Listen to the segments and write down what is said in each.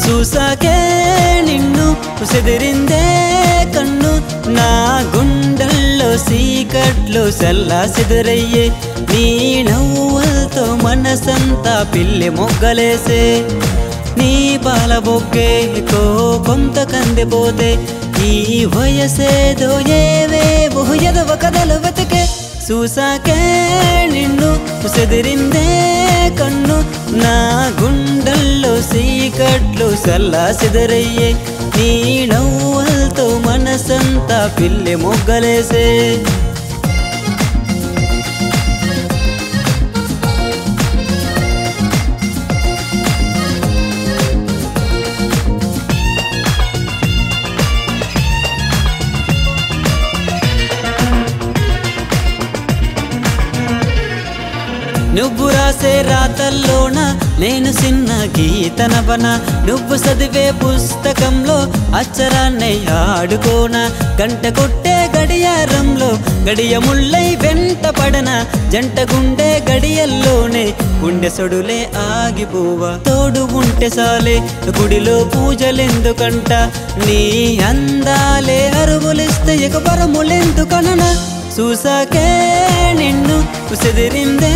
చూసాకే నిన్ను చెదిరిందే కన్ను నా గుండెల్లో సీకట్లు సల్లా చెదురయ్యే నీ నవ్వులతో మనసంతా పిల్లి మొగ్గలేసే నీ పాల బొక్కే కోపంతో కందిపోతే ఈ వయసేదో ఏవేవో ఎదవ కథలు వెతికే చూసాకే నిన్ను చెదిరిందే కన్ను నా గుండెల్లో సీకట్లు సల్లా చెదరయ్యే నీ నవ్వులతో మనసంతా పిల్లి మొగ్గలేసే నువ్వు రాసే రాతల్లోన నేను చిన్న గీతనవన నువ్వు చదివే పుస్తకంలో అక్షరాన్ని ఆడుకోన గంట కొట్టే గడియారంలో గడియ ముళ్ళై వెంట పడన జంట గుండె గడియల్లోనే గుండె సొడులే ఆగిపోవా తోడు ఉంటే సాలే గుడిలో పూజలెందుకంట నీ అందాలే అరువులిస్తే ఇక పరములెందుకననా చూసాకే నిన్ను చెదిరిందే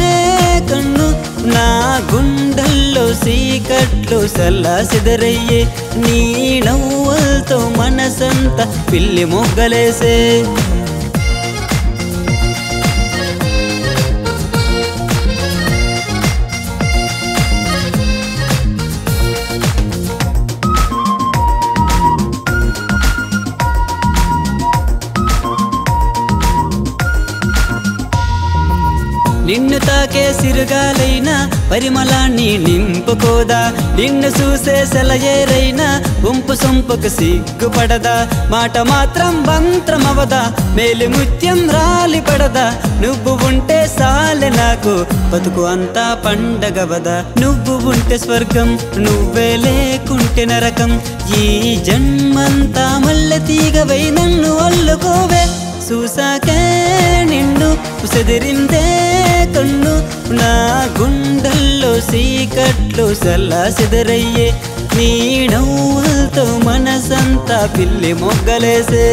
కన్ను నా గుండెల్లో సీకట్లు సల్లా చెదరయ్యే నీ నవ్వులతో మనసంతా పిల్లి మొగ్గలేసే నిన్ను తాకే సిరుగాలైనా పరిమళాన్ని నింపుకోదా నిన్ను చూసే సెలయేరైనా గుంపు సొంపుకు సిగ్గుపడదా మాట మాత్రం మంత్రమవదా మేలి ముత్యం రాలి పడదా నువ్వు ఉంటే సాలె నాకు బతుకు అంతా పండగవదా నువ్వు ఉంటే స్వర్గం నువ్వే లేకుంటే నరకం ఈ జన్మంతా మల్లె తీగవై నన్ను అల్లుకోవే చూసాకే నిన్ను చెదిరిందే కన్ను నా గుండెల్లో సీకట్లు సల్లా చెదరయ్యే నీ నవ్వులతో మనసంతా పిల్లి మొగ్గలేసే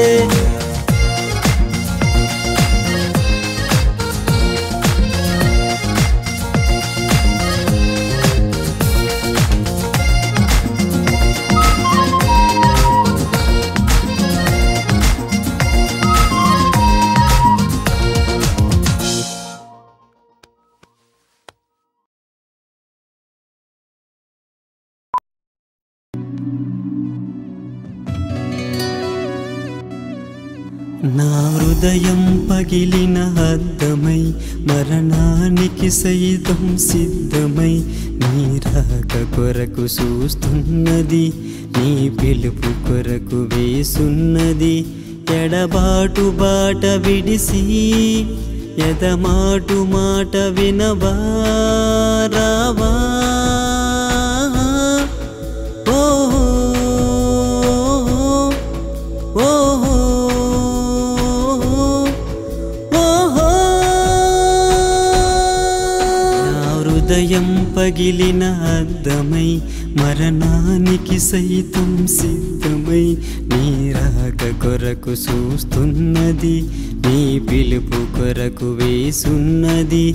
నా హృదయం పగిలిన అద్దమై మరణానికి సైతం సిద్ధమై నీ రాక కొరకు చూస్తున్నది నీ పిలుపు కొరకు వేసున్నది ఎడబాటు బాట విడిసి ఎదమాటు మాట వినవా రావా హృదయం పగిలిన అద్దమై మరణానికి సైతం సిద్ధమై నీ రాక కొరకు చూస్తున్నది నీ పిలుపు కొరకు వేసున్నది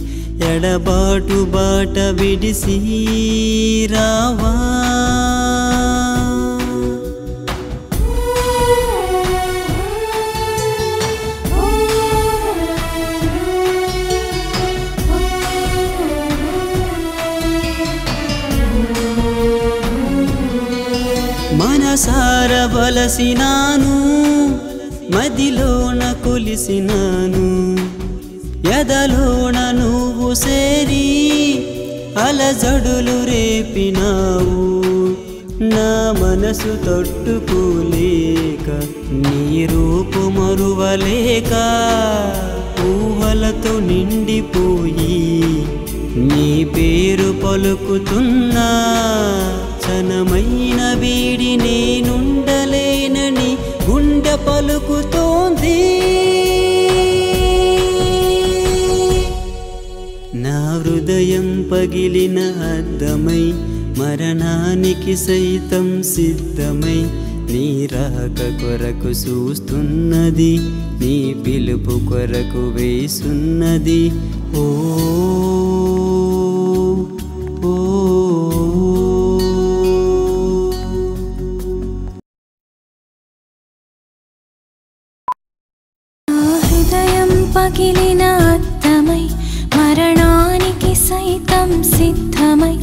ఎడబాటు బాట విడిసి రావా మనసార బలసినాను మదిలోన కొలిసినాను ఎదలోన నువ్వు సేరి అలజడులు రేపినావు నా మనసు తట్టుకోలేక నీ రూపు మరువలేక ఊహలతో నిండిపోయి నీ పేరు పలుకుతున్నా క్షణమైన వీడి నేనుండలేనని గుండె పలుకుతోంది నా హృదయం పగిలిన అద్దమై మరణానికి సైతం సిద్ధమై నీ రాక కొరకు చూస్తున్నది, నీ పిలుపు కొరకు వేసున్నది. ఓ ఓ హృదయం పగిలిన అర్థమై మరణానికి సైతం సిద్ధమై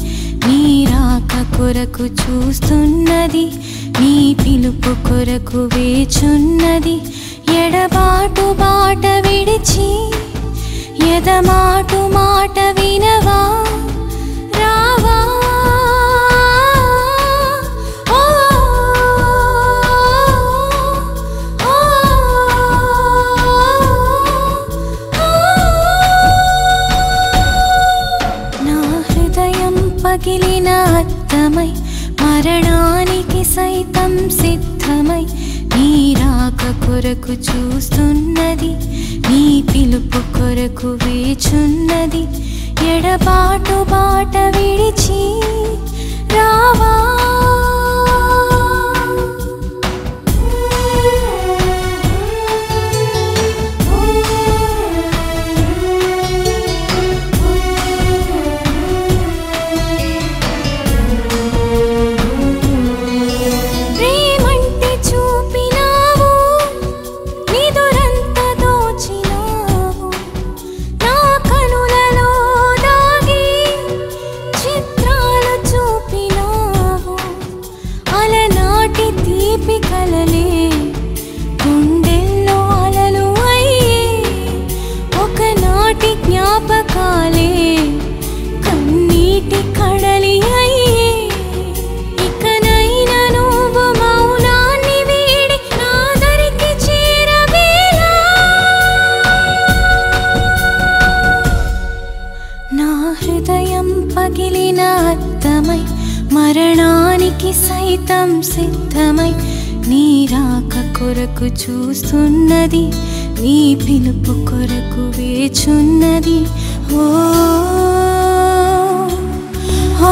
నీ రాక కొరకు చూస్తున్నది, నీ పిలుపు కొరకు వేచున్నది. ఎడబాటు బాట విడిచి ఎదమాటు మాట వినవా, రావా. పగిలిన అర్థమై మరణానికి సైతం సిద్ధమై నీ రాక కొరకు చూస్తున్నది, నీ పిలుపు కొరకు వేచున్నది. ఎడబాటు బాట విడిచి రావా. జ్ఞాపకాలే కన్నీటి కడలి అయ్యే, ఇకనైనా నువ్వు మౌనాన్ని వీడి నా దరికి చేరవేలా. నా హృదయం పగిలిన అర్థమై మరణానికి సైతం సిద్ధమై నీ రాక కొరకు చూస్తున్నది, నీ పిలుపు కొరకు వేచున్నది. ఓ ఓ